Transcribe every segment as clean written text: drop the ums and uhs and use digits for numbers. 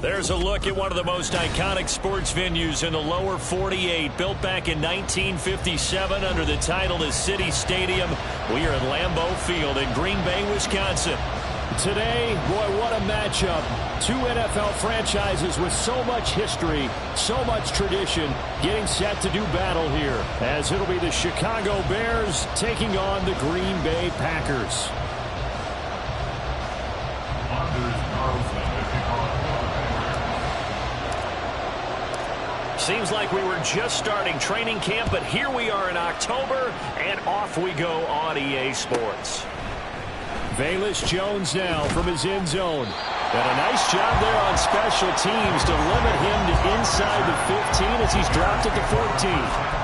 There's a look at one of the most iconic sports venues in the lower 48, built back in 1957 under the title of City Stadium. We are at Lambeau Field in Green Bay, Wisconsin. Today, boy, what a matchup. Two NFL franchises with so much history, so much tradition, getting set to do battle here, as it'll be the Chicago Bears taking on the Green Bay Packers. Seems like we were just starting training camp, but here we are in October, and off we go on EA Sports. Velus Jones now from his end zone. And a nice job there on special teams to limit him to inside the 15 as he's dropped at the 14.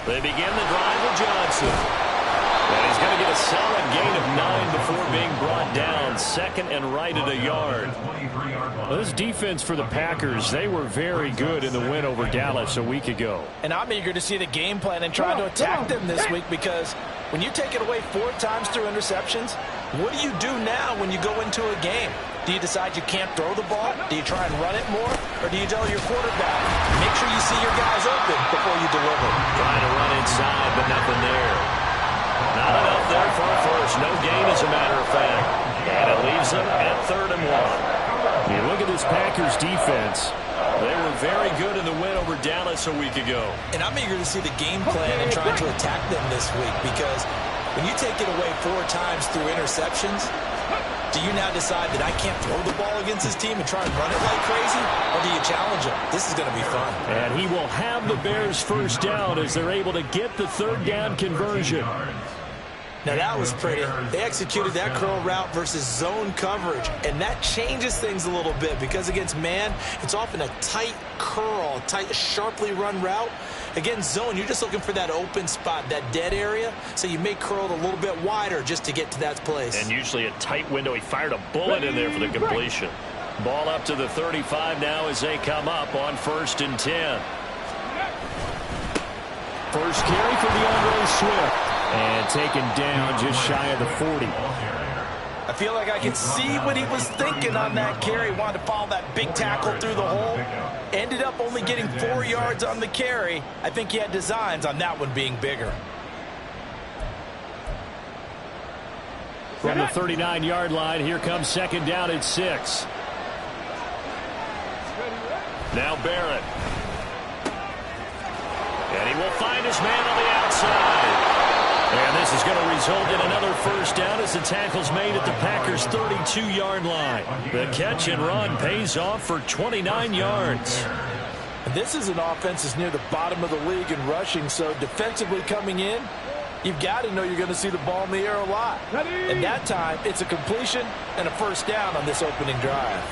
They begin the drive with Johnson. And he's going to get a solid gain of 9 before being brought down. Second and right at a yard. Well, this defense for the Packers, they were very good in the win over Dallas a week ago. And I'm eager to see the game plan and try to attack them this week, because when you take it away 4 times through interceptions, what do you do now when you go into a game? Do you decide you can't throw the ball? Do you try and run it more? Or do you tell your quarterback, make sure you see your guys open before you deliver? Trying to run inside, but nothing there. Not enough there for a first. No gain, as a matter of fact. And it leaves them at 3rd and 1. You look at this Packers defense. They were very good in the win over Dallas a week ago. And I'm eager to see the game plan and try to attack them this week, because when you take it away 4 times through interceptions, do you now decide that I can't throw the ball against this team and try and run it like crazy? Or do you challenge them? This is going to be fun. And he will have the Bears first down as they're able to get the 3rd down conversion. Now that was pretty. They executed that curl route versus zone coverage, and that changes things a little bit, because against man, it's often a tight curl, tight, sharply run route. Against zone, you're just looking for that open spot, that dead area, so you may curl it a little bit wider just to get to that place. And usually a tight window. He fired a bullet in there for the completion. Ball up to the 35 now as they come up on 1st and 10. First carry for DeAndre Swift. And taken down just shy of the 40. I feel like I can see what he was thinking on that carry. Wanted to follow that big tackle through the hole. Ended up only getting 4 yards on the carry. I think he had designs on that one being bigger. From the 39-yard line, here comes 2nd down at 6. Now Barrett. And he will find his man on the outside. And this is going to result in another first down as the tackle's made at the Packers' 32-yard line. The catch and run pays off for 29 yards. This is an offense that's near the bottom of the league in rushing, so defensively coming in, you've got to know you're going to see the ball in the air a lot. And that time, it's a completion and a first down on this opening drive.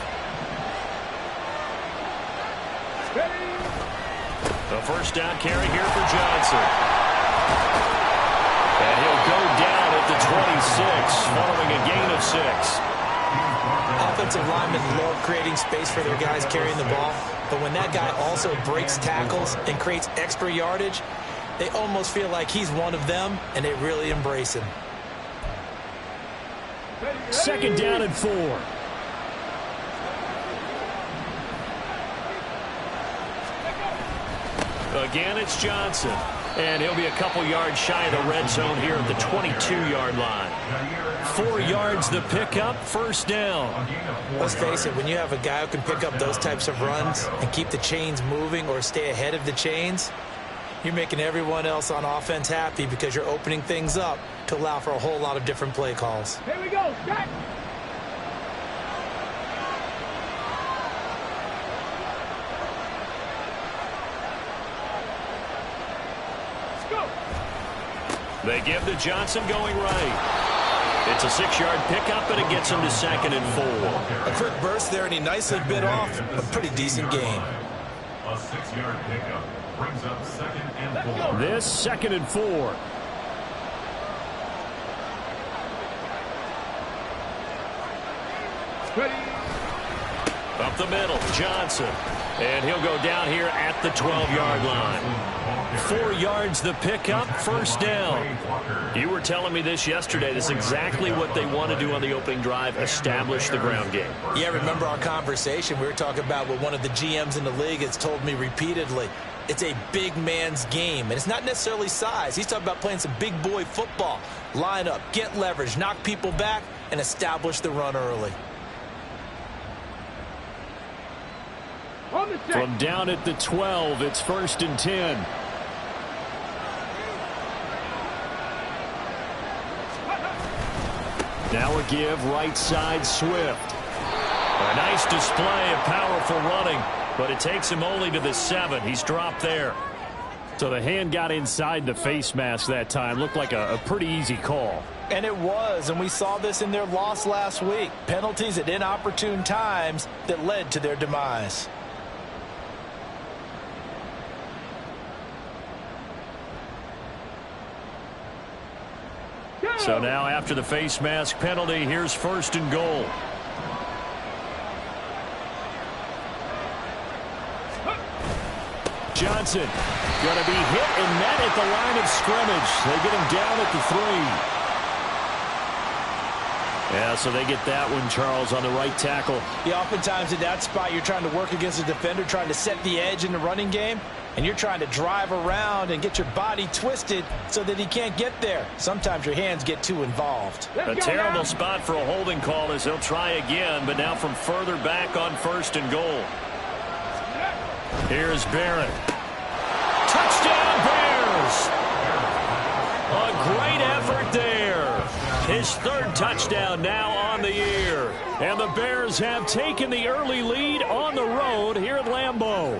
The first down carry here for Johnson. And he'll go down at the 26 following a gain of 6. Offensive linemen love creating space for their guys carrying the ball, but when that guy also breaks tackles and creates extra yardage, they almost feel like he's one of them, and they really embrace him. 2nd down and 4. Again, it's Johnson. And he'll be a couple yards shy of the red zone here at the 22-yard line. 4 yards the pickup, first down. Let's face it, when you have a guy who can pick up those types of runs and keep the chains moving or stay ahead of the chains, you're making everyone else on offense happy, because you're opening things up to allow for a whole lot of different play calls. Here we go, set. They give to Johnson going right. It's a 6-yard pickup, and it gets him to 2nd and 4. A quick burst there, and he nicely bit off a pretty decent gain. A 6-yard pickup brings up 2nd and 4. This 2nd and 4. Up the middle, Johnson. And he'll go down here at the 12-yard line. 4 yards the pickup, first down. You were telling me this yesterday. This is exactly what they want to do on the opening drive, establish the ground game. Yeah, remember our conversation? We were talking about what one of the GMs in the league has told me repeatedly. It's a big man's game, and it's not necessarily size. He's talking about playing some big boy football. Line up, get leverage, knock people back, and establish the run early. From down at the 12, it's 1st and 10. Now a give, right side, Swift. A nice display of powerful running, but it takes him only to the 7. He's dropped there. So the hand got inside the face mask that time. Looked like a pretty easy call. And it was, and we saw this in their loss last week. Penalties at inopportune times that led to their demise. So now after the face mask penalty, here's 1st and goal. Johnson going to be hit and met at the line of scrimmage. They get him down at the 3. Yeah, so they get that one, Charles, on the right tackle. Yeah, oftentimes in that spot, you're trying to work against a defender, trying to set the edge in the running game, and you're trying to drive around and get your body twisted so that he can't get there. Sometimes your hands get too involved. A terrible spot for a holding call as he'll try again, but now from further back on 1st and goal. Here's Barrett. Touchdown, Bears! A great effort there. His 3rd touchdown now on the year. And the Bears have taken the early lead on the road here at Lambeau.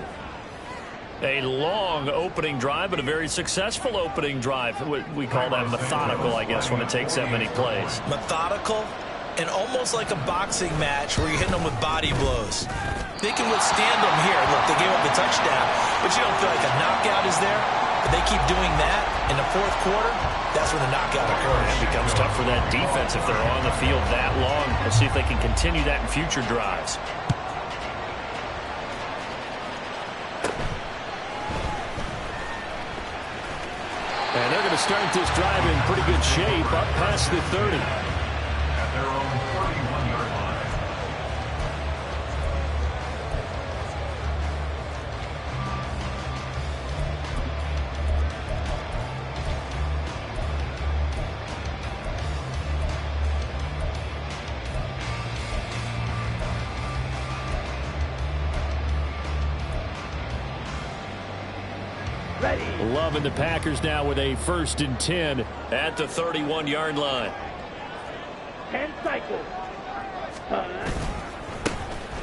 A long opening drive, but a very successful opening drive. We call that methodical, I guess, when it takes that many plays. Methodical and almost like a boxing match where you're hitting them with body blows. They can withstand them here. Look, they gave up the touchdown, but you don't feel like a knockout is there. But they keep doing that in the 4th quarter. That's when the knockout occurs. It becomes tough for that defense if they're on the field that long. We'll see if they can continue that in future drives. And they're going to start this drive in pretty good shape up past the 30. At their own 31-yard line. Loving the Packers now with a 1st and 10 at the 31-yard line. 10 cycles.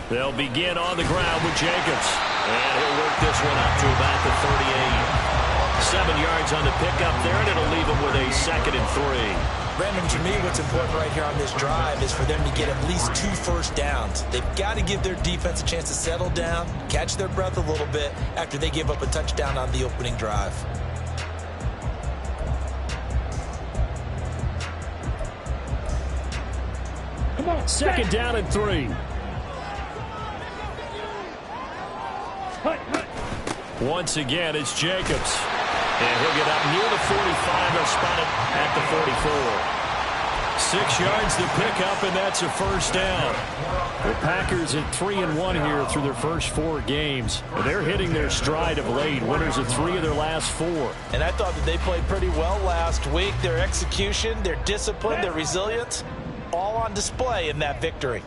They'll begin on the ground with Jacobs. And he'll work this one up to about the 38. 7 yards on the pickup there, and it'll leave him with a 2nd and 3. Brandon, to me, what's important right here on this drive is for them to get at least 2 first downs. They've got to give their defense a chance to settle down, catch their breath a little bit after they give up a touchdown on the opening drive. Come on. 2nd down and 3. Once again, it's Jacobs. And he'll get up near the 45. They'll spot it at the 44. 6 yards the pickup, and that's a first down. The Packers at 3-1 here through their first 4 games. They're hitting their stride of late. Winners of 3 of their last 4. And I thought that they played pretty well last week. Their execution, their discipline, their resilience, all on display in that victory.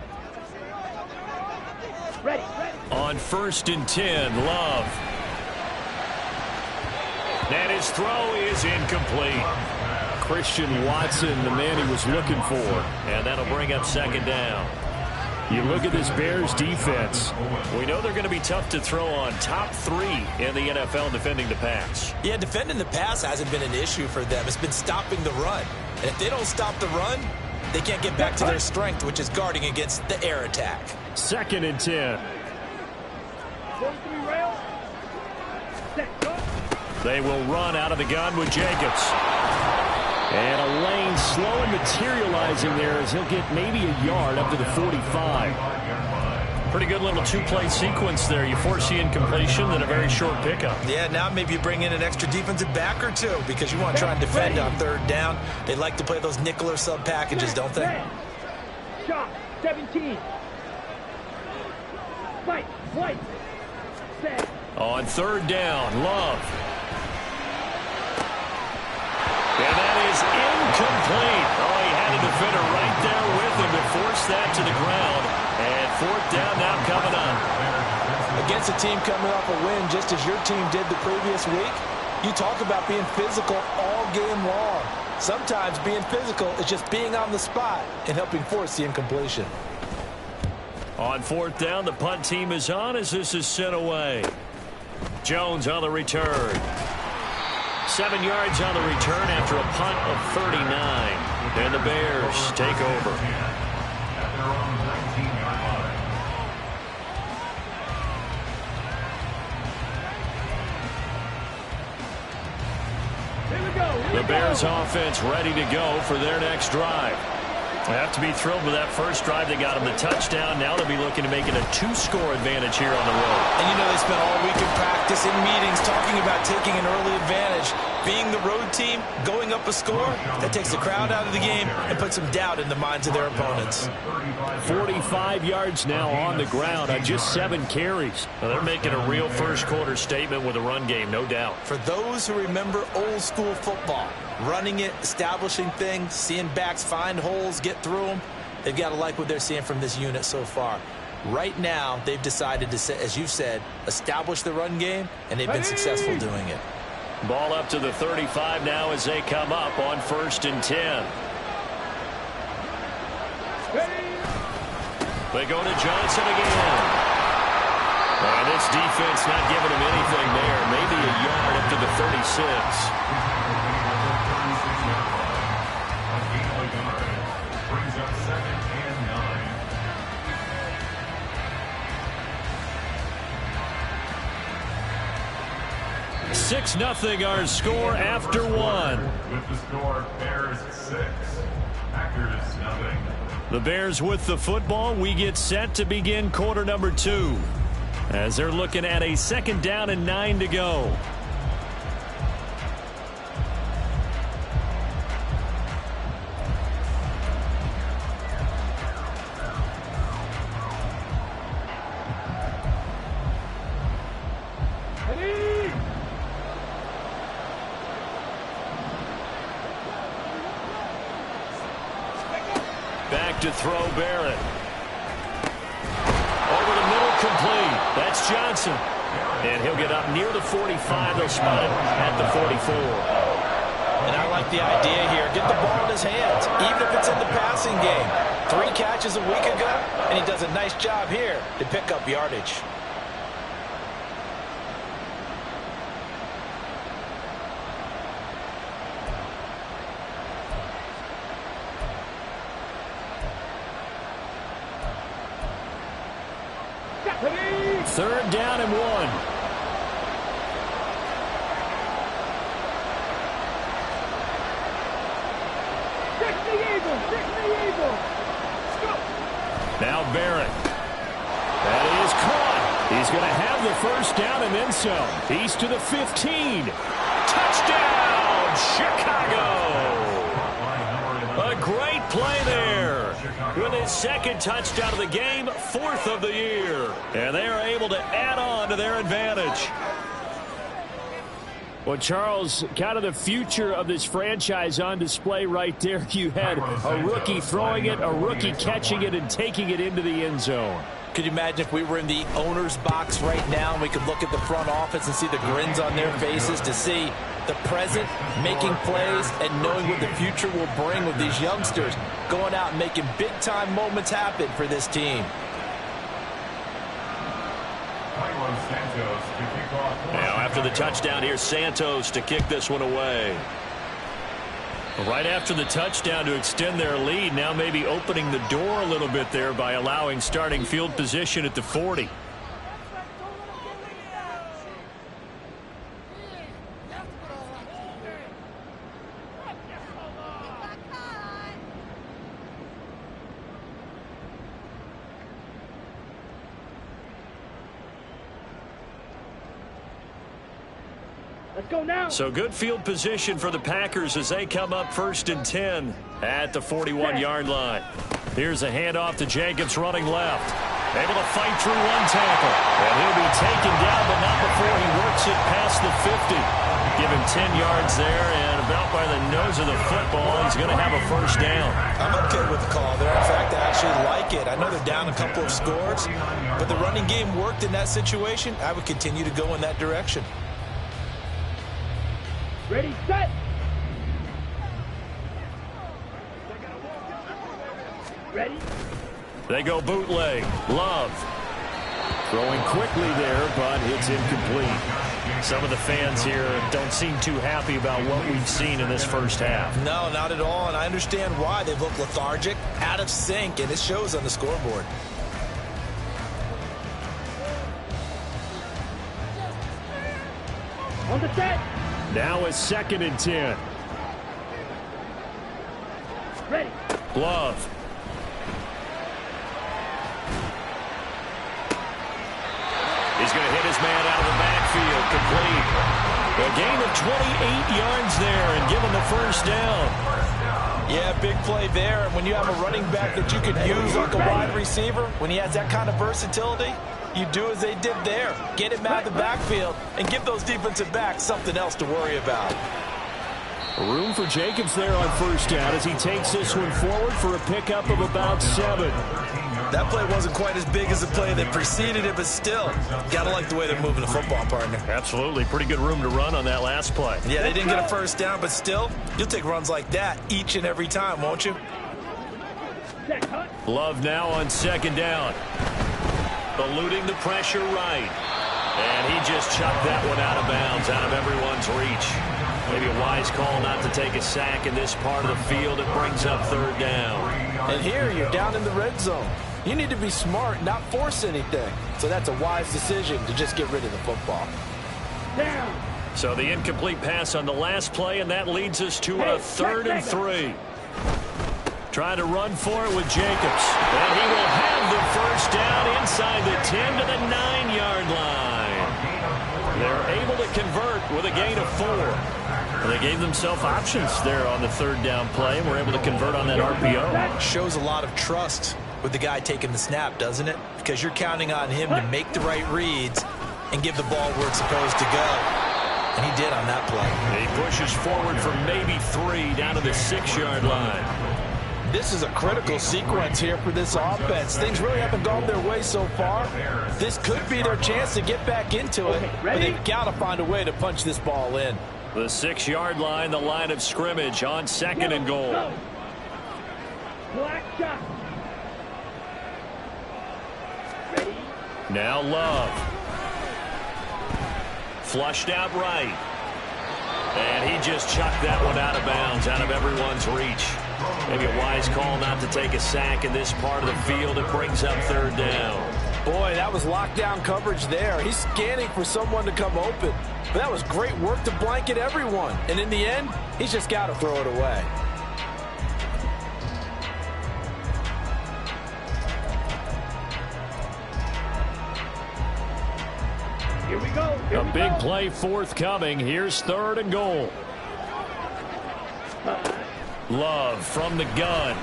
Ready. On 1st and 10, Love. And his throw is incomplete. Christian Watson, the man he was looking for. And that'll bring up 2nd down. You look at this Bears defense. We know they're going to be tough to throw on. Top 3 in the NFL defending the pass. Yeah, defending the pass hasn't been an issue for them. It's been stopping the run. And if they don't stop the run, they can't get back to their strength, which is guarding against the air attack. 2nd and 10. They will run out of the gun with Jacobs. And a lane slow and materializing there as he'll get maybe a yard up to the 45. Pretty good little two-play sequence there. You force the incompletion, then a very short pickup. Yeah, now maybe you bring in an extra defensive back or two because you want to try and defend on third down. They like to play those nickel or sub packages, don't they? Shot 17. Fight. Set. On third down, Love. And that is incomplete. Oh, he had a defender right there with him to force that to the ground. And fourth down now coming up. Against a team coming off a win just as your team did the previous week, you talk about being physical all game long. Sometimes being physical is just being on the spot and helping force the incompletion. On fourth down, the punt team is on as this is sent away. Jones on the return. 7 yards on the return after a punt of 39. And the Bears take over. At their own 19-yard line. Here we go. The Bears offense ready to go for their next drive. They have to be thrilled with that first drive. They got them the touchdown. Now they'll be looking to make it a 2-score advantage here on the road. And you know they spent all week in practice, in meetings, talking about taking an early advantage. Being the road team, going up a score, that takes the crowd out of the game and puts some doubt in the minds of their opponents. 45 yards now on the ground on just 7 carries. Well, they're making a real first-quarter statement with a run game, no doubt. For those who remember old-school football, running it, establishing things, seeing backs find holes, get through them, they've got to like what they're seeing from this unit so far. Right now, they've decided to, as you said, establish the run game, and they've been successful doing it. Ball up to the 35 now as they come up on 1st and 10. They go to Johnson again. And this defense not giving him anything there. Maybe a yard up to the 36. Brings up 2nd and 9. 6-0 our score after 1. With the score, Bears 6, Packers 0. The Bears with the football. We get set to begin quarter number 2. As they're looking at a 2nd down and 9 to go. Back to throw Barrett. Over the middle, complete. That's Johnson. And he'll get up near the 45. They'll spot him at the 44. And I like the idea here. Get the ball in his hands, even if it's in the passing game. 3 catches a week ago, and he does a nice job here to pick up yardage. Third down and 1. Now Barrett. That is caught. He's going to have the first down and then some. He's to the 15. Touchdown, Chicago. A great play there. With his 2nd touchdown of the game, 4th of the year. And they are able to add on to their advantage. Well, Charles, kind of the future of this franchise on display right there. You had a rookie throwing it, a rookie catching it, and taking it into the end zone. Could you imagine if we were in the owner's box right now and we could look at the front office and see the grins on their faces to see the present making plays and knowing what the future will bring with these youngsters going out and making big-time moments happen for this team. Now, after the touchdown, here's Santos to kick this one away. Right after the touchdown to extend their lead, now maybe opening the door a little bit there by allowing starting field position at the 40. Let's go now. So good field position for the Packers as they come up 1st and 10 at the 41-yard line. Here's a handoff to Jacobs running left. Able to fight through one tackle. And he'll be taken down, but not before he works it past the 50. Give him 10 yards there, and about by the nose of the football, he's going to have a first down. I'm okay with the call there. In fact, I actually like it. I know they're down a couple of scores, but the running game worked in that situation. I would continue to go in that direction. Ready, set. Ready. They go bootleg. Love. Throwing quickly there, but it's incomplete. Some of the fans here don't seem too happy about what we've seen in this first half. No, not at all, and I understand why. They look lethargic, out of sync, and it shows on the scoreboard. On the set. Now it's 2nd and 10. Ready. Love. He's going to hit his man out of the backfield. Complete. A gain of 28 yards there and give him the first down. Yeah, big play there. And when you have a running back that you can use like a wide receiver, when he has that kind of versatility, you do as they did there. Get him out of the backfield and give those defensive backs something else to worry about. Room for Jacobs there on first down as he takes this one forward for a pickup of about 7. That play wasn't quite as big as the play that preceded it, but still, got to like the way they're moving the football, partner. Absolutely. Pretty good room to run on that last play. Yeah, they didn't get a first down, but still, you'll take runs like that each and every time, won't you? Love now on 2nd down. Eluding the pressure right. And he just chucked that one out of bounds, out of everyone's reach. Maybe a wise call not to take a sack in this part of the field. It brings up 3rd down. And here, you're down in the red zone. You need to be smart, not force anything. So that's a wise decision to just get rid of the football. Down. So the incomplete pass on the last play, and that leads us to a 3rd and 3. Trying to run for it with Jacobs. And he will have the first down inside the 10 to the 9-yard line. They're able to convert with a gain of 4. They gave themselves options there on the 3rd down play, and were able to convert on that RPO. Shows a lot of trust with the guy taking the snap, doesn't it? Because you're counting on him to make the right reads and give the ball where it's supposed to go. And he did on that play. He pushes forward for maybe 3 down to the 6-yard line. This is a critical sequence here for this offense. Things really haven't gone their way so far. This could be their chance to get back into it, but they've got to find a way to punch this ball in. The 6-yard line, the line of scrimmage on 2nd and goal. Black shot. Ready. Now Love. Flushed out right. And he just chucked that one out of bounds, out of everyone's reach. Maybe a wise call not to take a sack in this part of the field. It brings up 3rd down. Boy, that was lockdown coverage there. He's scanning for someone to come open. But that was great work to blanket everyone. And in the end, he's just got to throw it away. Here we go. Here A we big go. play forthcoming. Here's 3rd and goal. Love from the gun.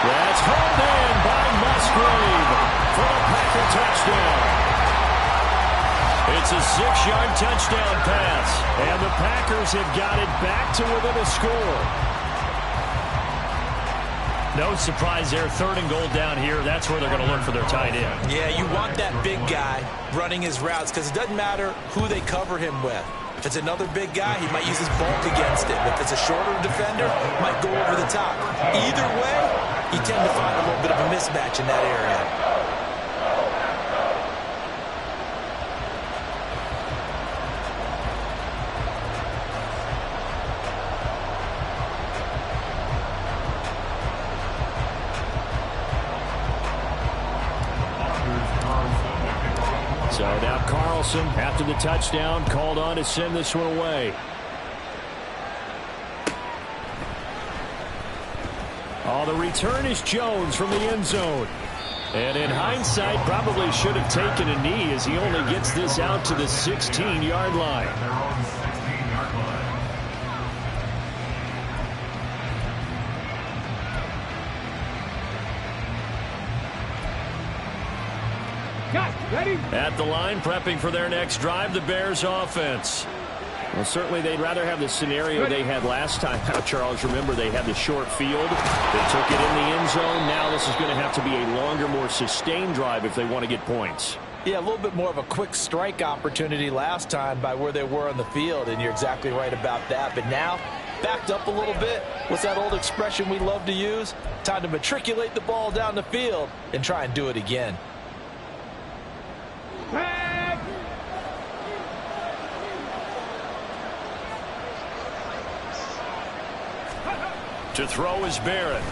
That's hauled in by Musgrave for the Packer touchdown. It's a 6-yard touchdown pass. And the Packers have got it back to within a score. No surprise there. 3rd and goal down here. That's where they're going to look for their tight end. Yeah, you want that big guy running his routes because it doesn't matter who they cover him with. If it's another big guy, he might use his bulk against it. If it's a shorter defender, he might go over the top. Either way, you tend to find a little bit of a mismatch in that area. So now Carlson, after the touchdown, called on to send this one away. Oh, the return is Jones from the end zone. And in hindsight, probably should have taken a knee as he only gets this out to the 16-yard line. Their own 16-yard line. Got it. Ready? At the line, prepping for their next drive, the Bears offense. Well, certainly they'd rather have the scenario they had last time. Charles, remember, they had the short field. They took it in the end zone. Now this is going to have to be a longer, more sustained drive if they want to get points. Yeah, a little bit more of a quick strike opportunity last time by where they were on the field, and you're exactly right about that. But now, backed up a little bit. What's that old expression we love to use? Time to matriculate the ball down the field and try and do it again. Tag. To throw is Barrett.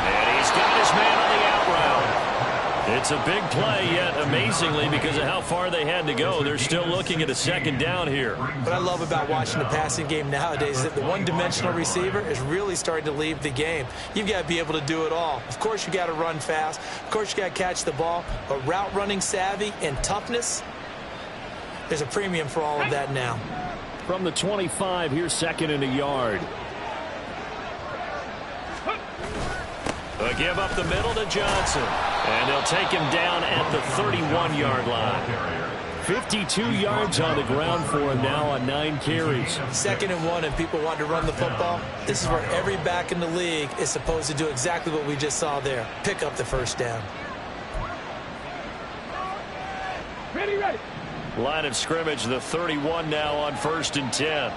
And he's got his man on the out route. It's a big play, yet amazingly, because of how far they had to go, they're still looking at a second down here. What I love about watching the passing game nowadays is that the one-dimensional receiver is really starting to leave the game. You've got to be able to do it all. Of course, you got to run fast. Of course, you got to catch the ball. But route running savvy and toughness, there's a premium for all of that now. From the 25, here's second and a yard. A give up the middle to Johnson. And they'll take him down at the 31-yard line. 52 yards on the ground for him now on 9 carries. 2nd and 1, and people want to run the football. This is where every back in the league is supposed to do exactly what we just saw there. Pick up the first down. Ready, ready. Line of scrimmage, the 31 now on 1st and 10.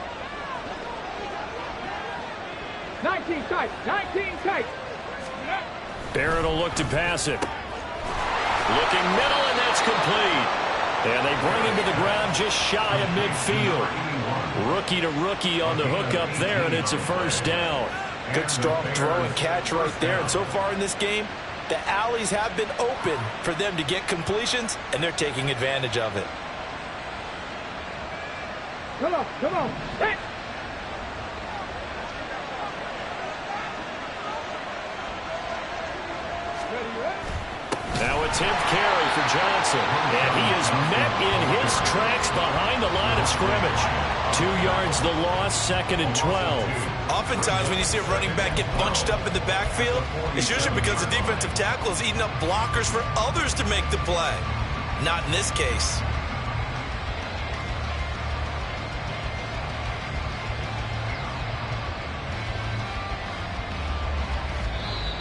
19 tight. 19 tight. Barrett will look to pass it. Looking middle, and that's complete. And they bring him to the ground just shy of midfield. Rookie to rookie on the hook up there, and it's a first down. Good strong throw and catch right there. And so far in this game, the alleys have been open for them to get completions, and they're taking advantage of it. Come on, come on. Hit. Now a 10th carry for Johnson. And he is met in his tracks behind the line of scrimmage. 2 yards the loss, 2nd and 12. Oftentimes when you see a running back get bunched up in the backfield, it's usually because the defensive tackle is eating up blockers for others to make the play. Not in this case.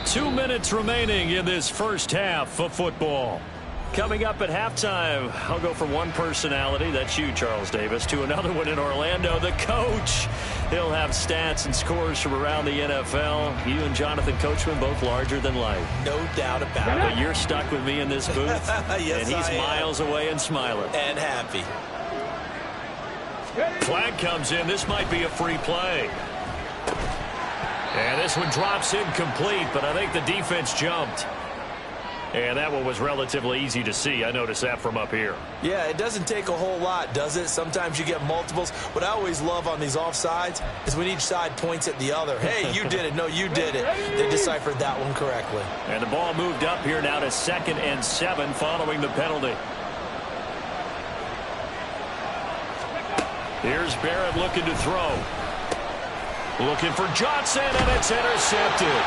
2 minutes remaining in this first half of football. Coming up at halftime, I'll go from one personality, that's you, Charles Davis, to another one in Orlando, the coach. He'll have stats and scores from around the NFL. You and Jonathan Coachman, both larger than life. No doubt about it. But you're stuck with me in this booth, Yes, and he's I am. miles away and smiling. And happy. Flag comes in. This might be a free play. And this one drops incomplete, but I think the defense jumped. And that one was relatively easy to see. I noticed that from up here. Yeah, it doesn't take a whole lot, does it? Sometimes you get multiples. What I always love on these offsides is when each side points at the other. Hey, you did it. No, you did it. They deciphered that one correctly. And the ball moved up here now to 2nd and 7 following the penalty. Here's Barrett looking to throw. Looking for Johnson, and it's intercepted.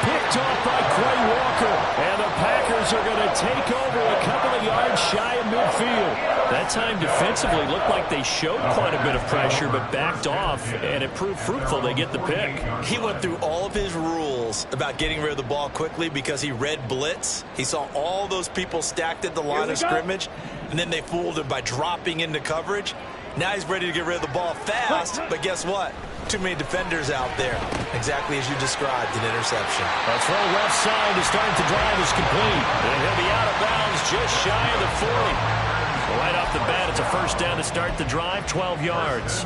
Picked off by Quay Walker. And the Packers are going to take over a couple of yards shy of midfield. That time defensively looked like they showed quite a bit of pressure, but backed off, and it proved fruitful. They get the pick. He went through all of his rules about getting rid of the ball quickly because he read blitz. He saw all those people stacked at the line of scrimmage, and then they fooled him by dropping into coverage. Now he's ready to get rid of the ball fast, but guess what? Too many defenders out there. Exactly as you described, an interception. A throw left side to start the drive is complete. And he'll be out of bounds just shy of the 40. Right off the bat, it's a first down to start the drive, 12 yards.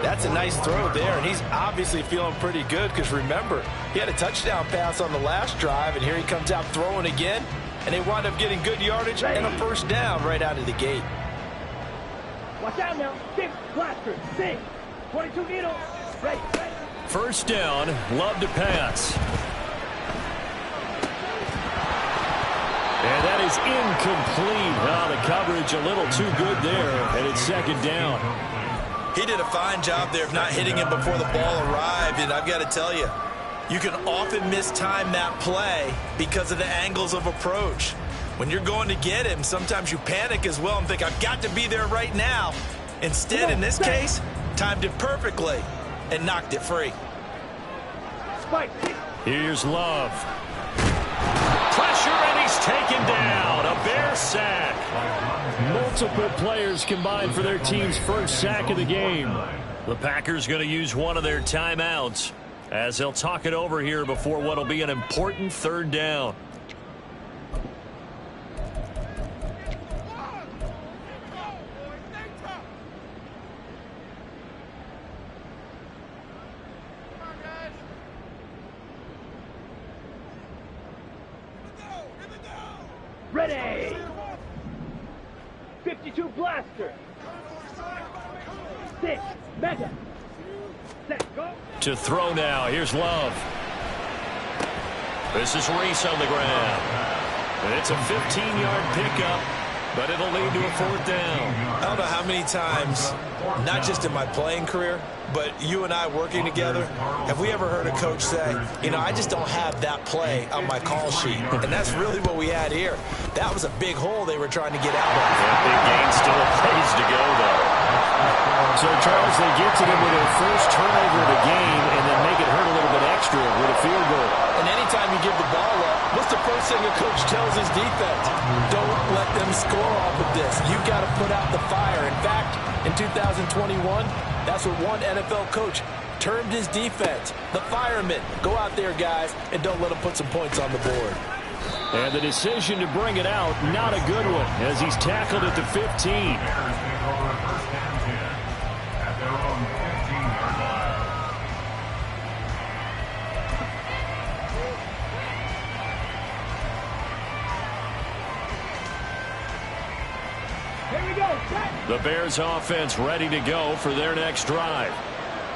That's a nice throw there, and he's obviously feeling pretty good because remember, he had a touchdown pass on the last drive, and here he comes out throwing again, and they wind up getting good yardage and a first down right out of the gate. Watch out now. 6 plaster. 6. 22 needle. Ready, ready. First down, Love to pass. And that is incomplete. Oh, the coverage a little too good there, and it's second down. He did a fine job there of not hitting him before the ball arrived, and I've got to tell you, you can often mistime that play because of the angles of approach. When you're going to get him, sometimes you panic as well and think, I've got to be there right now. Instead, in this case, timed it perfectly and knocked it free. Here's Love. Pressure, and he's taken down. A Bear sack. Multiple players combined for their team's first sack of the game. The Packers going to use one of their timeouts as they'll talk it over here before what will be an important third down. Ready. 52 blaster. 6. Madden. Set. Go. To throw now. Here's Love. This is Reese on the ground. And it's a 15-yard pickup, but it'll lead to a fourth down. I don't know how many times, not just in my playing career, but you and I working together, have we ever heard a coach say, you know, I just don't have that play on my call sheet. And that's really what we had here. That was a big hole they were trying to get out of. That big gain still a ways to go, though. So, Charles, they get to them with their first turnover of the game and then make it hurt a little bit extra with a field goal. And anytime you give the ball up, what's the first thing a coach tells his defense? Don't let them score off of this. You've got to put out the fire. In fact, in 2021, that's what one NFL coach termed his defense. The firemen. Go out there, guys, and don't let them put some points on the board. And the decision to bring it out, not a good one, as he's tackled at the 15. The Bears offense ready to go for their next drive.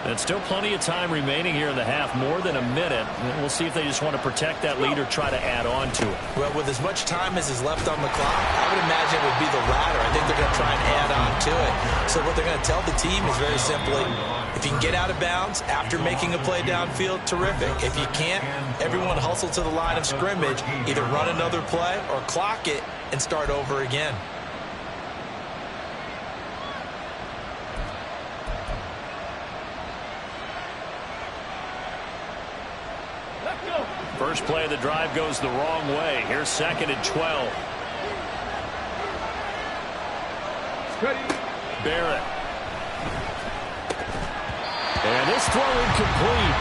And still plenty of time remaining here in the half, more than a minute. We'll see if they just want to protect that lead or try to add on to it. Well, with as much time as is left on the clock, I would imagine it would be the latter. I think they're going to try and add on to it. So what they're going to tell the team is very simply, if you can get out of bounds after making a play downfield, terrific. If you can't, everyone hustle to the line of scrimmage, either run another play or clock it and start over again. First play of the drive goes the wrong way. Here's second and 12. Barrett. And this throw incomplete.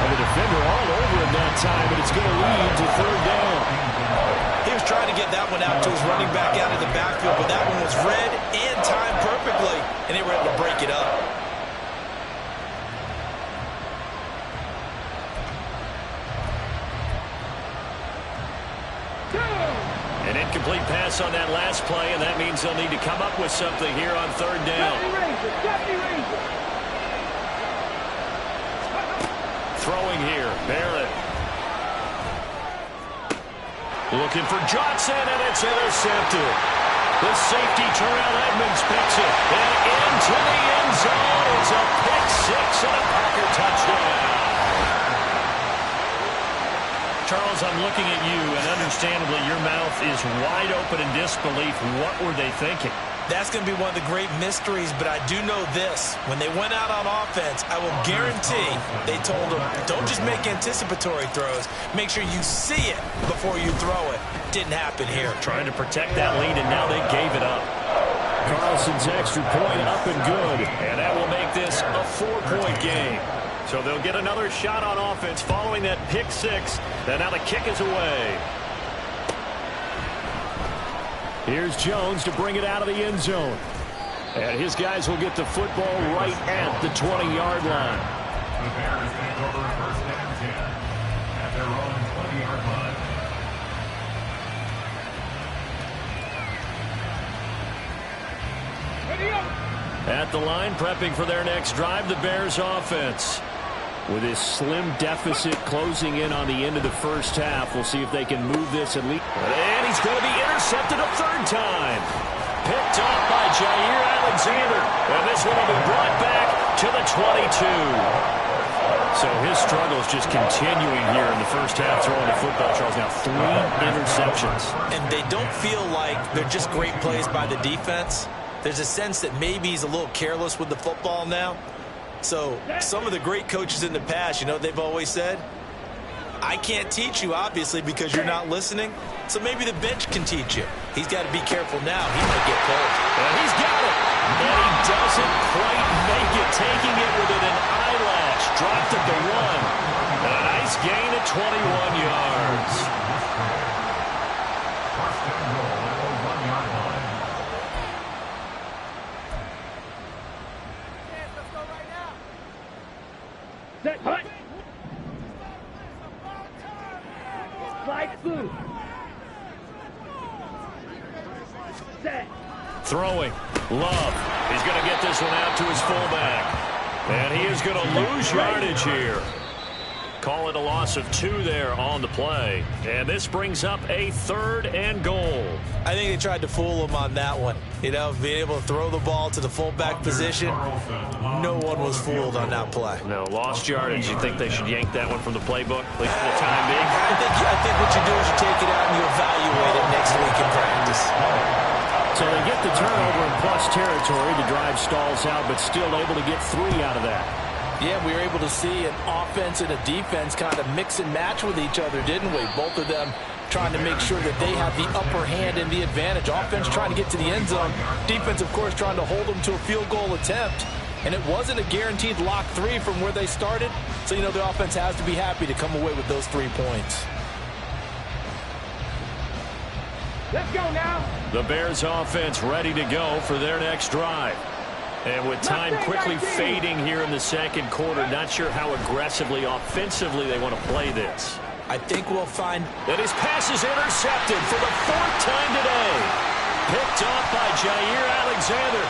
And the defender all over him that time, but it's going to lead to third down. He was trying to get that one out to his running back out of the backfield, but that one was read and timed perfectly, and they were able to break it up. An incomplete pass on that last play, and that means they'll need to come up with something here on third down. Throwing here, Barrett. Looking for Johnson, and it's intercepted. The safety, Terrell Edmonds, picks it. And into the end zone. It's a pick six and a Packer touchdown. Charles, I'm looking at you, and understandably, your mouth is wide open in disbelief. What were they thinking? That's going to be one of the great mysteries, but I do know this. When they went out on offense, I will guarantee they told them, don't just make anticipatory throws. Make sure you see it before you throw it. Didn't happen here. Trying to protect that lead, and now they gave it up. Carlson's extra point up and good. And that will make this a 4-point game. So they'll get another shot on offense following that pick six. And now the kick is away. Here's Jones to bring it out of the end zone. And his guys will get the football right at the 20-yard line. The Bears take over first and 10 at their own 20-yard line. At the line, prepping for their next drive, the Bears offense. With this slim deficit closing in on the end of the first half, we'll see if they can move this and lead. And he's going to be intercepted a third time. Picked off by Jair Alexander. And this one will be brought back to the 22. So his struggles just continuing here in the first half throwing the football, Charles. Now 3 interceptions. And they don't feel like they're just great plays by the defense. There's a sense that maybe he's a little careless with the football now. So some of the great coaches in the past, you know, they've always said, I can't teach you, obviously, because you're not listening. So maybe the bench can teach you. He's got to be careful now. He might get pulled. And he's got it. And he doesn't quite make it, taking it within an eyelash. Dropped at the 1. A nice gain at 21 yards. Set, hut. Slide through. Set. Throwing. Love. He's going to get this one out to his fullback. And he is going to lose yardage here. Call it a loss of 2 there on the play. And this brings up a 3rd and goal. I think they tried to fool him on that one. You know, being able to throw the ball to the fullback position. No one was fooled on that play. No, lost yardage. You think they should yank that one from the playbook, at least for the time being? I think what you do is you take it out and you evaluate it next week in practice. So they get the turnover in plus territory. The drive stalls out, but still able to get 3 out of that. Yeah, we were able to see an offense and a defense kind of mix and match with each other, didn't we? Both of them trying to make sure that they have the upper hand and the advantage. Offense trying to get to the end zone. Defense, of course, trying to hold them to a field goal attempt. And it wasn't a guaranteed lock 3 from where they started. So, you know, the offense has to be happy to come away with those 3 points. Let's go now. The Bears offense ready to go for their next drive. And with time quickly fading here in the second quarter, not sure how aggressively, offensively they want to play this. I think we'll find that his pass is intercepted for the 4th time today. Picked off by Jair Alexander.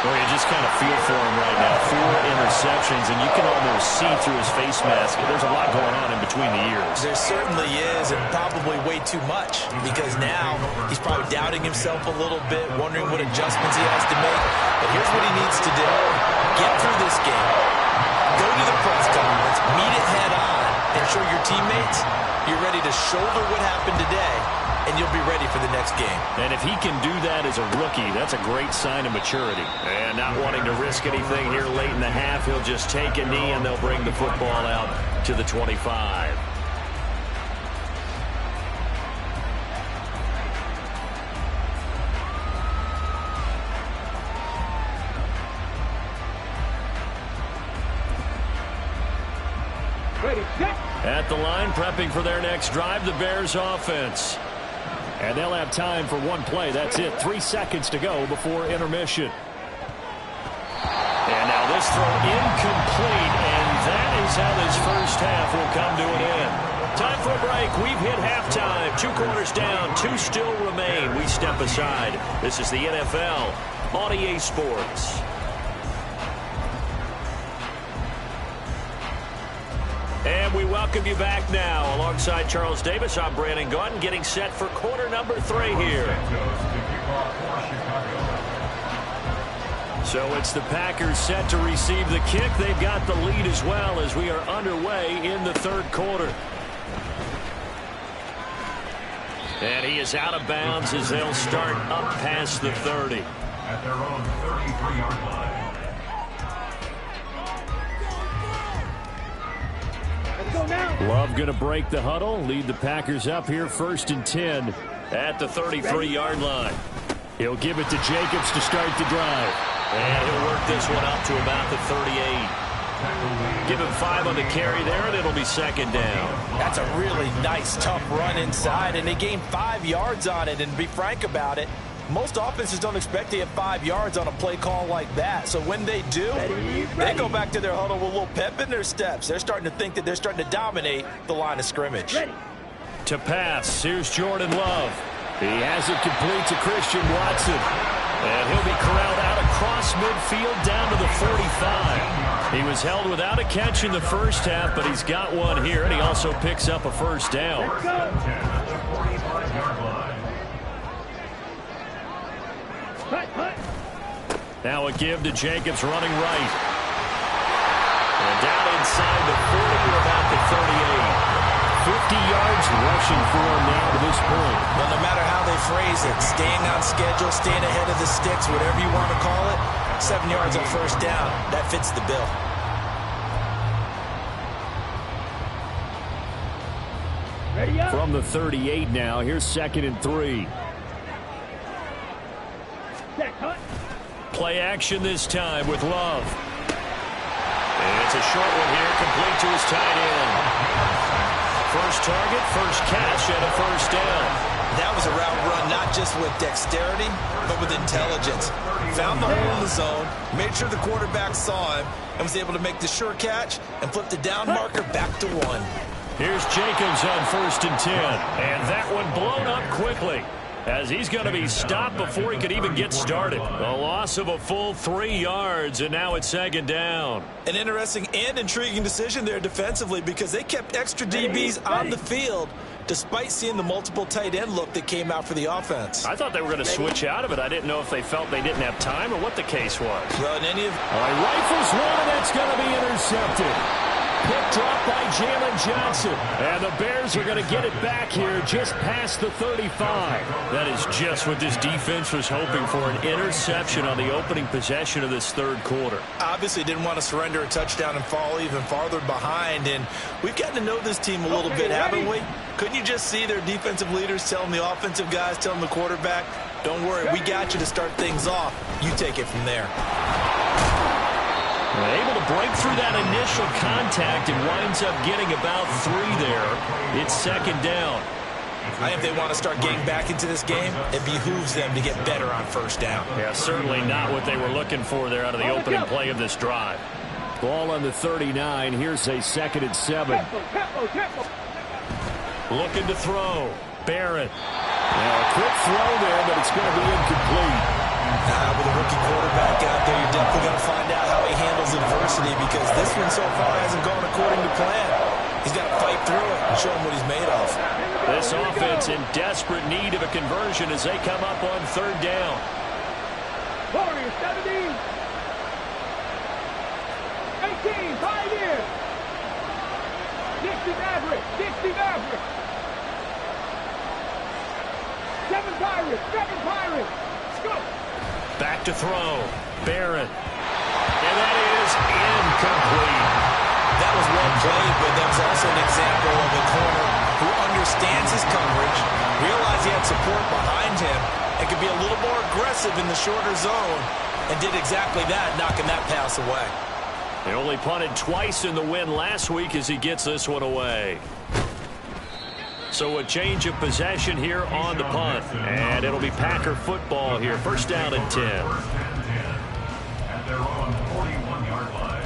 Well, you just kind of feel for him right now. 4 interceptions, and you can almost see through his face mask. There's a lot going on in between the ears. There certainly is, and probably way too much, because now he's probably doubting himself a little bit, wondering what adjustments he has to make. But here's what he needs to do. Get through this game. Go to the press conference. Meet it head on. And show your teammates you're ready to shoulder what happened today, and you'll be ready for the next game. And if he can do that as a rookie, that's a great sign of maturity. And not wanting to risk anything here late in the half, he'll just take a knee, and they'll bring the football out to the 25. Ready, set. At the line, prepping for their next drive, the Bears offense. And they'll have time for 1 play. That's it. 3 seconds to go before intermission. And now this throw incomplete, and that is how this first half will come to an end. Time for a break. We've hit halftime. 2 quarters down, 2 still remain. We step aside. This is the NFL on EA Sports. And we welcome you back now. Alongside Charles Davis, I'm Brandon Gaudin, getting set for quarter number 3 here. So it's the Packers set to receive the kick. They've got the lead as well as we are underway in the 3rd quarter. And he is out of bounds as they'll start up past the 30. At their own 33-yard line. Love going to break the huddle, lead the Packers up here 1st and 10 at the 33-yard line. He'll give it to Jacobs to start the drive. And he'll work this one up to about the 38. Give him 5 on the carry there, and it'll be 2nd down. That's a really nice, tough run inside, and they gained 5 yards on it. And to be frank about it, most offenses don't expect to get 5 yards on a play call like that. So when they do, they go back to their huddle with a little pep in their steps. They're starting to think that they're starting to dominate the line of scrimmage. To pass, here's Jordan Love. He has it complete to Christian Watson. And he'll be corralled out across midfield down to the 45. He was held without a catch in the first half, but he's got one here, and he also picks up a first down. Now a give to Jacobs running right. And down inside the 40 to about the 38. 50 yards rushing for him now to this point. Well, no matter how they phrase it, staying on schedule, staying ahead of the sticks, whatever you want to call it, 7 yards on first down, that fits the bill. Ready up. From the 38 now, here's 2nd and 3. Set, hut. Play action this time with Love. And it's a short one here, complete to his tight end. First target, first catch, and a first down. That was a route run not just with dexterity, but with intelligence. Found the hole in the zone, made sure the quarterback saw him, and was able to make the sure catch and flip the down marker back to 1. Here's Jacobs on 1st and 10. And that one blown up quickly, as he's going to be stopped before he could even get started. A loss of a full 3 yards, and now it's 2nd down. An interesting and intriguing decision there defensively, because they kept extra DBs on the field despite seeing the multiple tight end look that came out for the offense. I thought they were going to switch out of it. I didn't know if they felt they didn't have time or what the case was. Well, in any of... Rifles one, and that's going to be intercepted. Picked up by Jalen Johnson. And the Bears are going to get it back here just past the 35. That is just what this defense was hoping for, an interception on the opening possession of this 3rd quarter. Obviously didn't want to surrender a touchdown and fall even farther behind. And we've gotten to know this team a little bit, haven't we? Couldn't you just see their defensive leaders telling the offensive guys, telling the quarterback, don't worry, we got you to start things off. You take it from there. Able to break through that initial contact and winds up getting about 3 there. It's 2nd down. If they want to start getting back into this game, it behooves them to get better on first down. Yeah, certainly not what they were looking for there out of the opening play of this drive. Ball on the 39. Here's a 2nd and 7. Looking to throw. Barrett. Now a quick throw there, but it's going to be incomplete. With a rookie quarterback out there, you're definitely going to find out how he handles adversity, because this one so far hasn't gone according to plan. He's got to fight through it and show him what he's made of. This offense in desperate need of a conversion as they come up on 3rd down. 40, 17. 18, Pioneer. 60 Maverick, 60 Maverick. 7 Pirates, 7 Pirates. Go. Back to throw. Barrett. And that is incomplete. That was well played, but that was also an example of a corner who understands his coverage, realized he had support behind him, and could be a little more aggressive in the shorter zone, and did exactly that, knocking that pass away. They only punted twice in the win last week as he gets this one away. So a change of possession here on the punt. And it'll be Packer football here. 1st down and 10. At their own 41-yard line.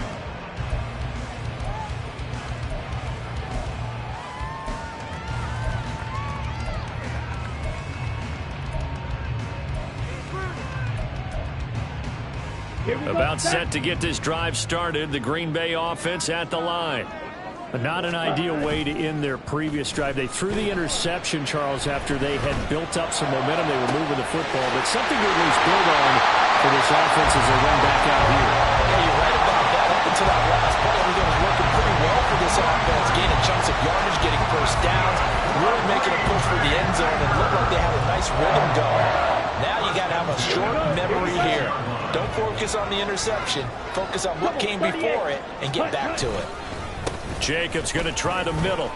About set to get this drive started. The Green Bay offense at the line. Not an ideal way to end their previous drive. They threw the interception, Charles, after they had built up some momentum. They were moving the football, but something to at least build on for this offense as they run back out here. Yeah, you're right about that. Up until that last play, everything was working pretty well for this offense, gaining chunks of yardage, getting first downs, really making a push for the end zone, and looked like they had a nice rhythm going. Now you got to have a short memory here. Don't focus on the interception. Focus on what came before it and get back to it. Jacobs going to try the middle.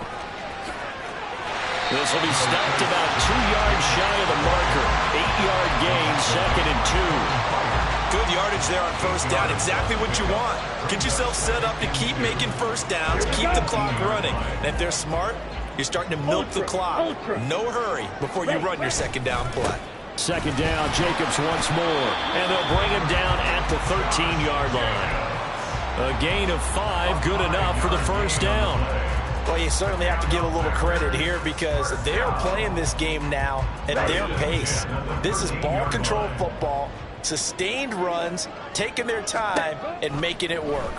This will be stopped about 2 yards shy of the marker. 8-yard gain, 2nd and 2. Good yardage there on first down. Exactly what you want. Get yourself set up to keep making first downs, keep the clock running. And if they're smart, you're starting to milk the clock. No hurry before you run your 2nd down play. 2nd down, Jacobs once more. And they'll bring him down at the 13-yard line. A gain of 5, good enough for the first down. Well, you certainly have to give a little credit here, because they're playing this game now at their pace. This is ball control football, sustained runs, taking their time, and making it work.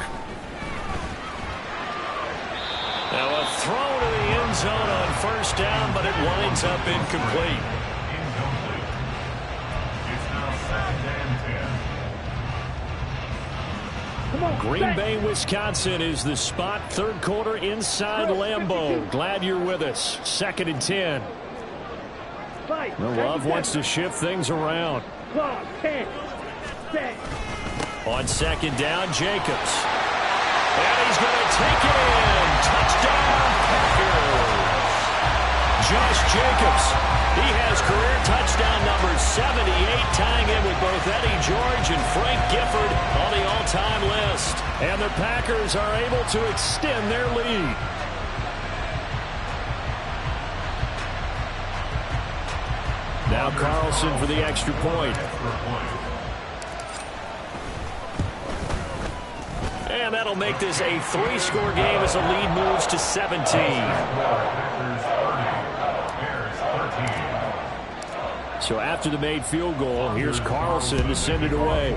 Now a throw to the end zone on first down, but it winds up incomplete. It's now 2nd and 10. Green Bay, Wisconsin is the spot. Third quarter inside Lambeau. Glad you're with us. 2nd and 10. Love wants to shift things around. On 2nd down, Jacobs. And he's going to take it in. Touchdown, Packers. Josh Jacobs. He has career touchdown number 78, tying in with both Eddie George and Frank Gifford on the all-time list. And the Packers are able to extend their lead. Now Carlson for the extra point. And that'll make this a 3-score game as the lead moves to 17. So after the made field goal, here's Carlson to send it away.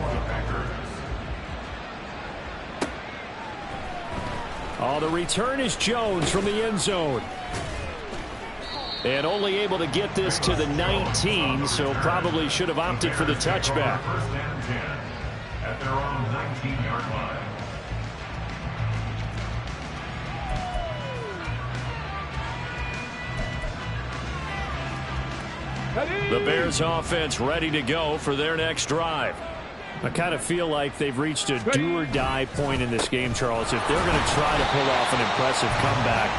Oh, the return is Jones from the end zone. And only able to get this to the 19, so probably should have opted for the touchback. 1st and 10 at their own 19-yard line. The Bears offense ready to go for their next drive. I kind of feel like they've reached a do-or-die point in this game, Charles. If they're going to try to pull off an impressive comeback,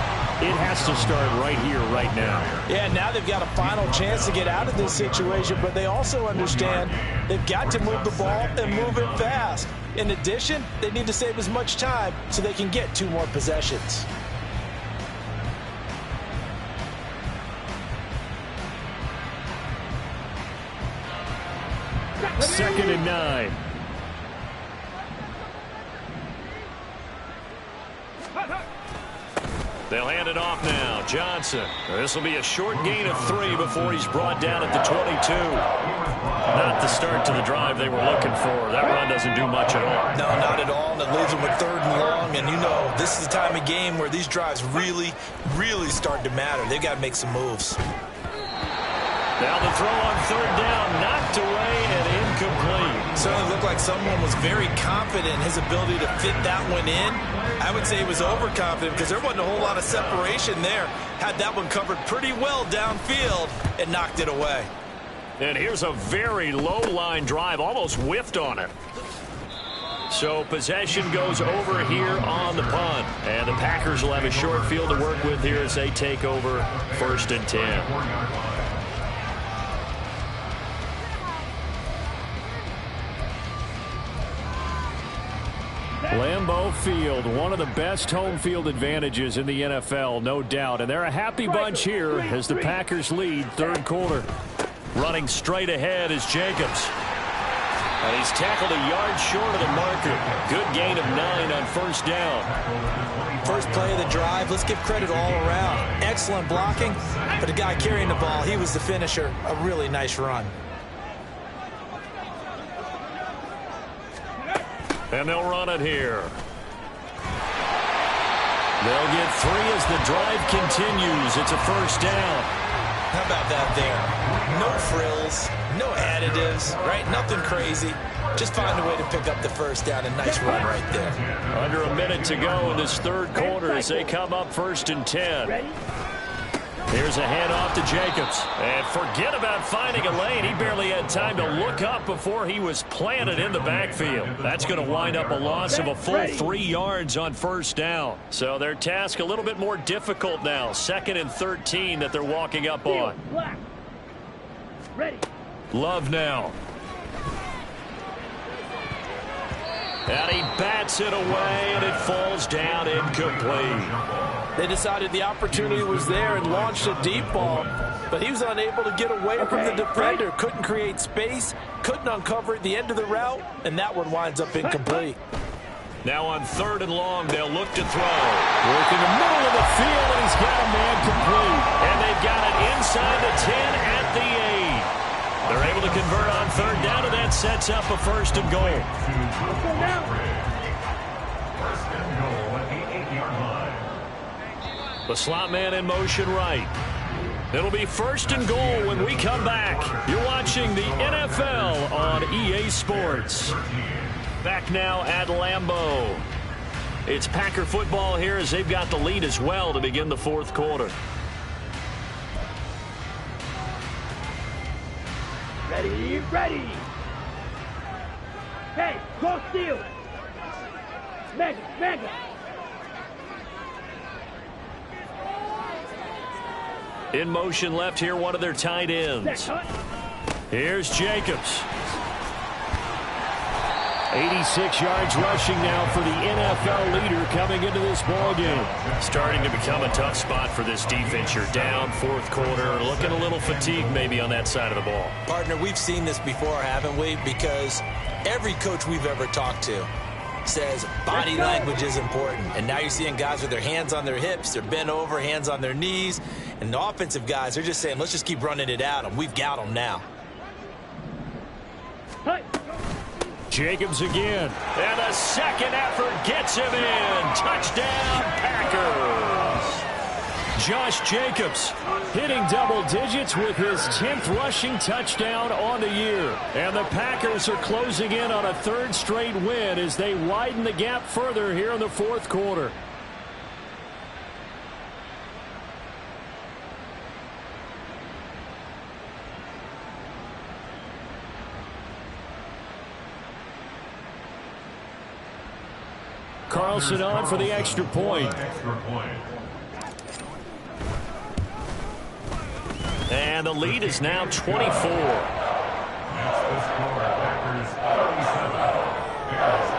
it has to start right here, right now. Yeah, now they've got a final chance to get out of this situation, but they also understand they've got to move the ball and move it fast. In addition, they need to save as much time so they can get 2 more possessions. Second and 9. They'll hand it off now. Johnson. This will be a short gain of 3 before he's brought down at the 22. Not the start to the drive they were looking for. That run doesn't do much at all. No, not at all, and it leaves them with 3rd and long, and you know this is the time of game where these drives really, really start to matter. They've got to make some moves. Now the throw on 3rd down, knocked away and incomplete. Certainly looked like someone was very confident in his ability to fit that one in. I would say he was overconfident because there wasn't a whole lot of separation there. Had that one covered pretty well downfield and knocked it away. And here's a very low-line drive, almost whiffed on it. So possession goes over here on the punt. And the Packers will have a short field to work with here as they take over 1st and 10. Lambeau Field, one of the best home field advantages in the NFL, no doubt. And they're a happy bunch here as the Packers lead 3rd quarter. Running straight ahead is Jacobs. And he's tackled a yard short of the marker. Good gain of 9 on 1st down. First play of the drive, let's give credit all around. Excellent blocking, but the guy carrying the ball, he was the finisher. A really nice run. And they'll run it here. They'll get 3 as the drive continues. It's a 1st down. How about that there? No frills, no additives, right? Nothing crazy. Just find a way to pick up the 1st down. A nice run right there. Under a minute to go in this 3rd quarter as they come up 1st and 10. Here's a handoff to Jacobs. And forget about finding a lane. He barely had time to look up before he was planted in the backfield. That's going to wind up a loss of a full 3 yards on 1st down. So their task a little bit more difficult now. 2nd and 13 that they're walking up on. Love now. And he bats it away, and it falls down incomplete. They decided the opportunity was there and launched a deep ball, but he was unable to get away from the defender. Couldn't create space, couldn't uncover at the end of the route, and that one winds up incomplete. Now on 3rd and long, they'll look to throw. Work in the middle of the field, and he's got a man complete. And they've got it inside the 10 at the 8. They're able to convert on 3rd down, and that sets up a 1st and goal. 1st and goal at the 8-yard line. The slot man in motion right. It'll be 1st and goal when we come back. You're watching the NFL on EA Sports. Back now at Lambeau. It's Packer football here as they've got the lead as well to begin the 4th quarter. Ready, ready. Hey, go steal. Mega, mega. In motion left here, one of their tight ends. Here's Jacobs. 86 yards rushing now for the NFL leader coming into this ballgame. Starting to become a tough spot for this defense. You're down 4th quarter, looking a little fatigued maybe on that side of the ball. Partner, we've seen this before, haven't we? Because every coach we've ever talked to says body language is important. And now you're seeing guys with their hands on their hips, they're bent over, hands on their knees. And the offensive guys, they're just saying, let's just keep running it at them. We've got them now. Jacobs again. And a second effort gets him in. Touchdown, Packers. Josh Jacobs hitting double digits with his 10th rushing touchdown on the year. And the Packers are closing in on a 3rd straight win as they widen the gap further here in the 4th quarter. Carlson on for the extra point. And the lead is now 24. That's the score. Packers 37, Bears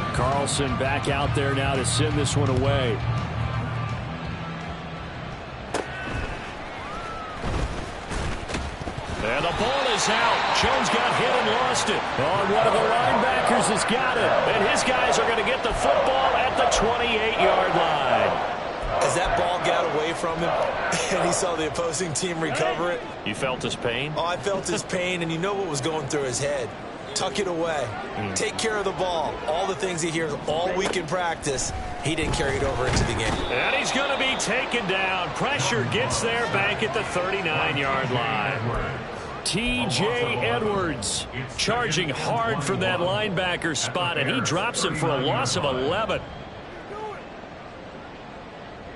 13. Carlson back out there now to send this one away. And the ball is out. Jones got hit and lost it. Oh, one of the linebackers has got it. And his guys are going to get the football at the 28-yard line. As that ball got away from him and he saw the opposing team recover it. You felt his pain? Oh, I felt his pain, and you know what was going through his head. Tuck it away. Take care of the ball. All the things he hears all week in practice, he didn't carry it over into the game. And he's going to be taken down. Pressure gets there back at the 39-yard line. T.J. Edwards Charging hard from that linebacker spot, and he drops him for a loss of 11.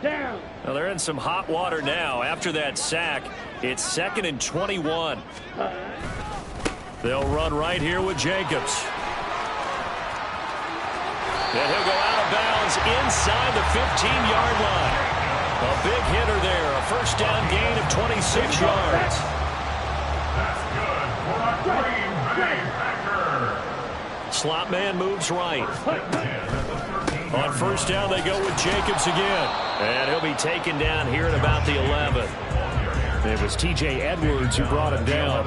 Down. Well, they're in some hot water now. After that sack, it's 2nd and 21. They'll run right here with Jacobs. And he'll go out of bounds inside the 15-yard line. A big hitter there. A 1st down gain of 26 yards. That's good for a Green Bay Packer. Slot man moves right. On 1st down, they go with Jacobs again. And he'll be taken down here at about the 11. It was T.J. Edwards who brought him down.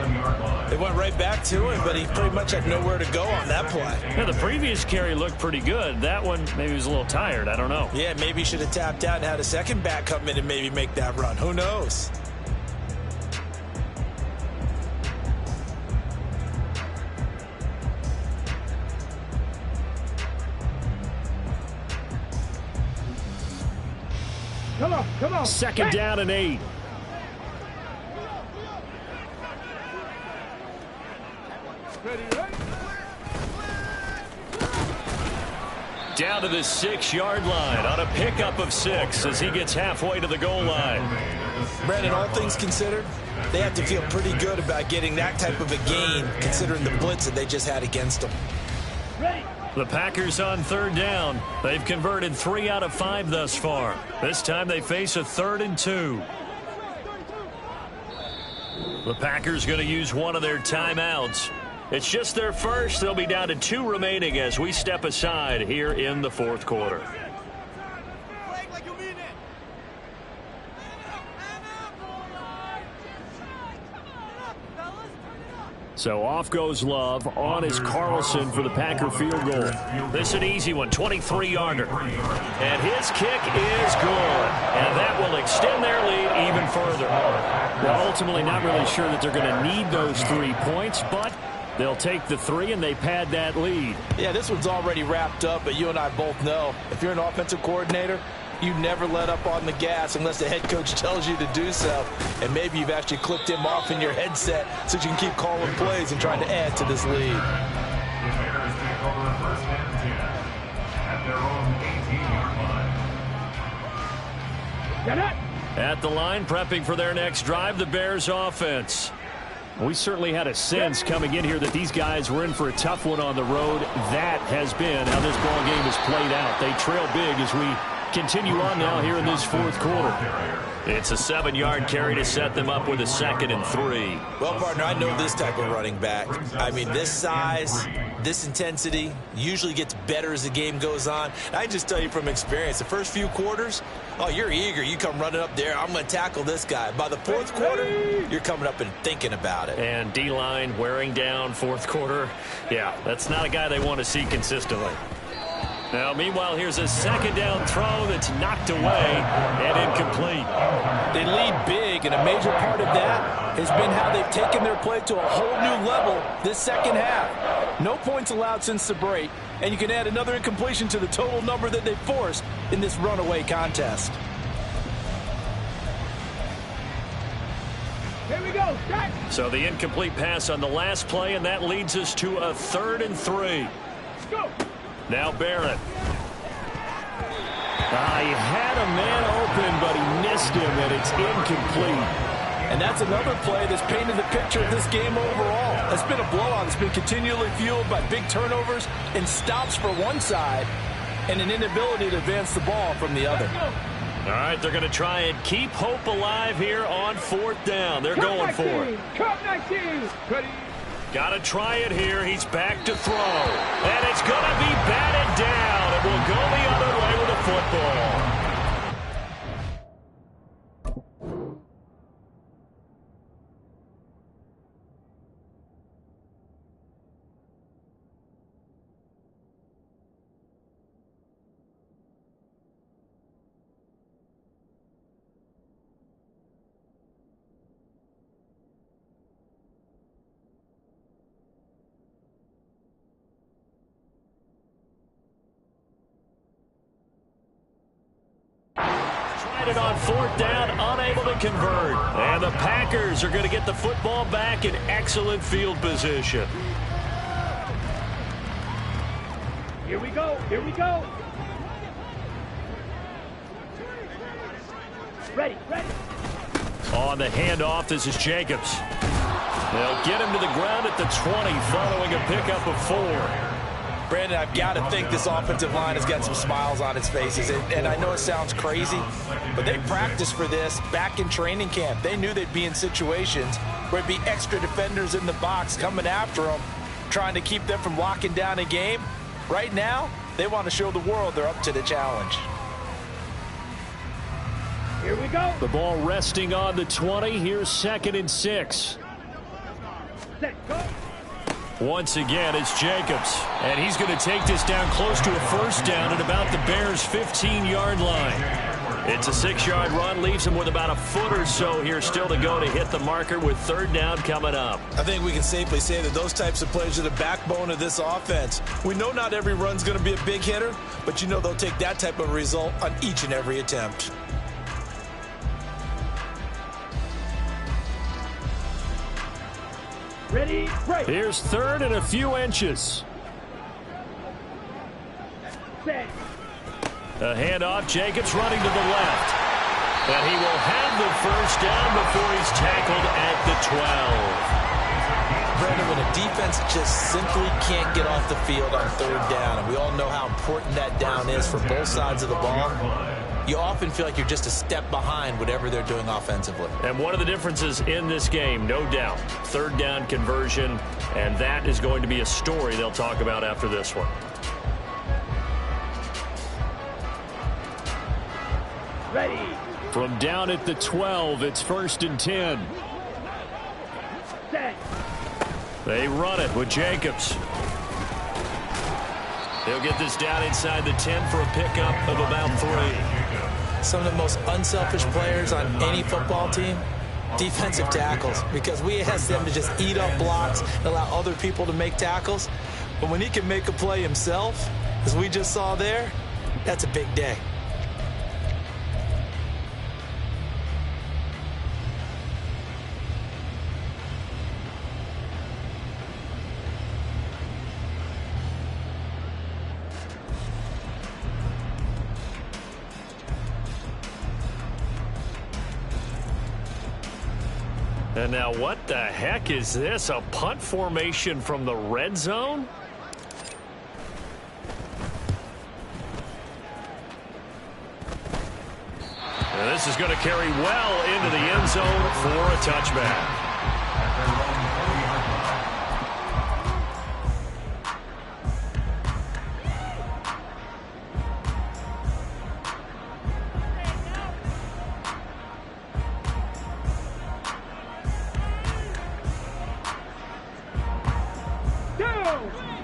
They went right back to him, but he pretty much had nowhere to go on that play. Yeah, the previous carry looked pretty good. That one, maybe he was a little tired. I don't know. Yeah, maybe he should have tapped out and had a second back come in and maybe make that run. Who knows? Come on, come on. 2nd down and 8. Down to the 6-yard line on a pickup of 6 as he gets halfway to the goal line. Brandon, all things considered, they have to feel pretty good about getting that type of a gain considering the blitz that they just had against them. Ready. The Packers on 3rd down. They've converted 3 out of 5 thus far. This time they face a 3rd and 2. The Packers going to use one of their timeouts. It's just their first. They'll be down to 2 remaining as we step aside here in the 4th quarter. So off goes Love. On is Carlson for the Packer field goal. This is an easy one, 23-yarder. And his kick is good. And that will extend their lead even further. Well, ultimately not really sure that they're going to need those 3 points, but they'll take the 3 and they pad that lead. Yeah, this one's already wrapped up, but you and I both know if you're an offensive coordinator, you never let up on the gas unless the head coach tells you to do so. And maybe you've actually clicked him off in your headset so you can keep calling plays and trying to add to this lead. The Bears take over first and 10 at their own 18-yard line. Get it! At the line, prepping for their next drive, the Bears offense. We certainly had a sense coming in here that these guys were in for a tough one on the road. That has been how this ball game has played out. They trail big as we continue on now here in this fourth quarter. It's a 7-yard carry to set them up with a 2nd and 3. Well, partner, I know this type of running back. I mean, this size, this intensity usually gets better as the game goes on. I just tell you from experience, the first few quarters, oh, you're eager. You come running up there, I'm going to tackle this guy. By the fourth quarter, you're coming up and thinking about it. And D-line wearing down fourth quarter. Yeah, that's not a guy they want to see consistently. Now, meanwhile, here's a 2nd down throw that's knocked away and incomplete. They lead big, and a major part of that has been how they've taken their play to a whole new level this second half. No points allowed since the break, and you can add another incompletion to the total number that they forced in this runaway contest. Here we go, set! So the incomplete pass on the last play, and that leads us to a 3rd and 3. Go! Now Barrett. He had a man open, but he missed him, and it's incomplete. And that's another play that's painted the picture of this game overall. It's been a blowout. It's been continually fueled by big turnovers and stops for one side and an inability to advance the ball from the other. All right, they're going to try and keep hope alive here on 4th down. They're going for it. Cut 19! Ready? Got to try it here. He's back to throw. And it's going to be batted down. It will go the other way with the football. Tried it on 4th down, unable to convert. And the Packers are going to get the football back in excellent field position. Here we go, here we go! Ready, ready! On the handoff, this is Jacobs. They'll get him to the ground at the 20 following a pickup of 4. Brandon, I've got to think this offensive line has got some smiles on its faces. And I know it sounds crazy, but they practiced for this back in training camp. They knew they'd be in situations where it'd be extra defenders in the box coming after them, trying to keep them from locking down a game. Right now, they want to show the world they're up to the challenge. Here we go! The ball resting on the 20. Here's 2nd and 6. Set, go! Once again, it's Jacobs. And he's going to take this down close to a 1st down at about the Bears' 15-yard line. It's a 6-yard run, leaves him with about a foot or so here still to go to hit the marker with 3rd down coming up. I think we can safely say that those types of plays are the backbone of this offense. We know not every run's going to be a big hitter, but you know they'll take that type of result on each and every attempt. Ready, break! Here's 3rd and a few inches. Set! A handoff, Jacobs running to the left. And he will have the 1st down before he's tackled at the 12. Brandon, when a defense just simply can't get off the field on 3rd down, and we all know how important that down is for both sides of the ball, you often feel like you're just a step behind whatever they're doing offensively. And one of the differences in this game, no doubt, 3rd down conversion, and that is going to be a story they'll talk about after this one. Ready! From down at the 12, it's 1st and 10. Set! They run it with Jacobs. They'll get this down inside the 10 for a pickup of about 3. Some of the most unselfish players on any football team, defensive tackles, because we ask them to just eat up blocks and allow other people to make tackles. But when he can make a play himself, as we just saw there, that's a big day. And now what the heck is this? A punt formation from the red zone? And this is going to carry well into the end zone for a touchback.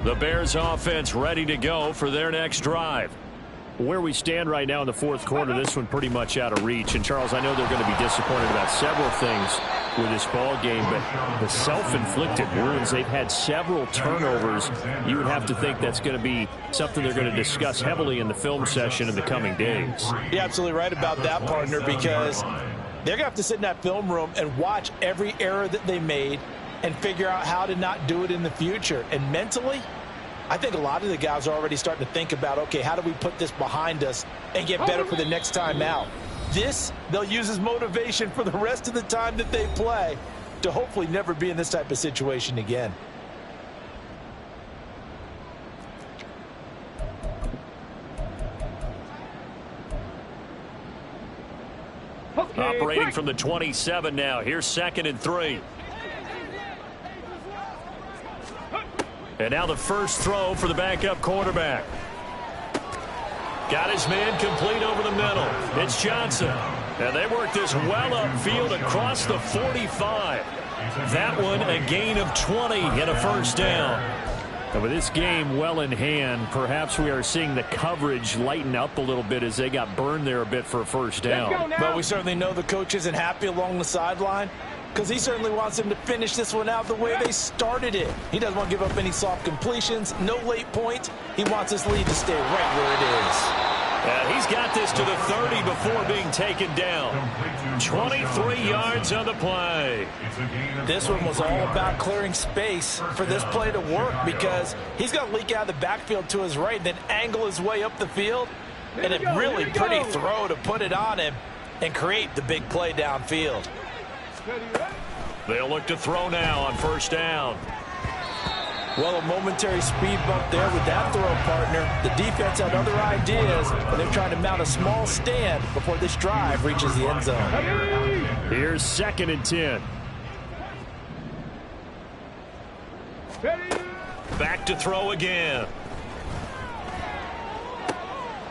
The Bears offense ready to go for their next drive. Where we stand right now in the fourth quarter, this one pretty much out of reach. And, Charles, I know they're going to be disappointed about several things with this ball game, but the self-inflicted wounds, they've had several turnovers. You would have to think that's going to be something they're going to discuss heavily in the film session in the coming days. You're absolutely right about that, partner, because they're going to have to sit in that film room and watch every error that they made and figure out how to not do it in the future. And mentally, I think a lot of the guys are already starting to think about, okay, how do we put this behind us and get better for the next time out? This, they'll use as motivation for the rest of the time that they play to hopefully never be in this type of situation again. Operating from the 27 now. Here's 2nd and 3. And now the first throw for the backup quarterback. Got his man complete over the middle. It's Johnson. And they work this well upfield across the 45. That one a gain of 20 and a first down. And with this game well in hand, perhaps we are seeing the coverage lighten up a little bit as they got burned there a bit for a first down. But we certainly know the coach isn't happy along the sideline, because he certainly wants them to finish this one out the way they started it. He doesn't want to give up any soft completions, no late points. He wants this lead to stay right where it is. And he's got this to the 30 before being taken down. 23 yards on the play. This one was all about clearing space for this play to work, because he's going to leak out of the backfield to his right and then angle his way up the field. And a really pretty throw to put it on him and create the big play downfield. They'll look to throw now on first down. Well, a momentary speed bump there with that throw, partner. The defense had other ideas, but they're trying to mount a small stand before this drive reaches the end zone. Here's 2nd and 10. Back to throw again.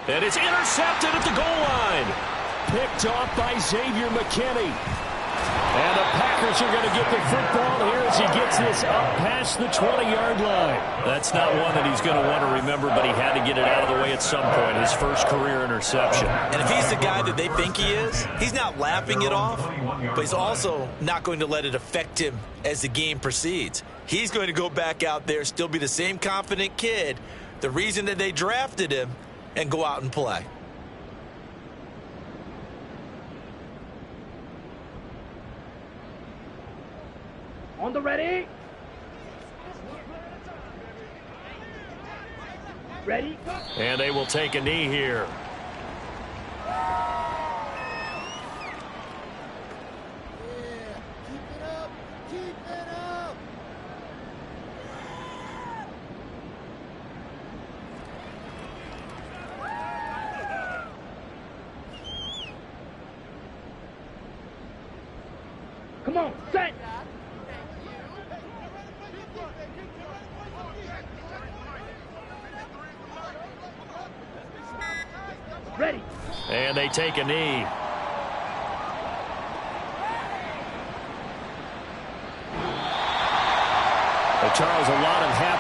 And it's intercepted at the goal line. Picked off by Xavier McKinney. And the Packers are going to get the football here as he gets this up past the 20-yard line. That's not one that he's going to want to remember, but he had to get it out of the way at some point. His first career interception. And if he's the guy that they think he is, he's not laughing it off, but he's also not going to let it affect him as the game proceeds. He's going to go back out there, still be the same confident kid, the reason that they drafted him, and go out and play. On the ready. Ready. And they will take a knee here. Come on, set. Ready. And they take a knee. Charles, a lot of happy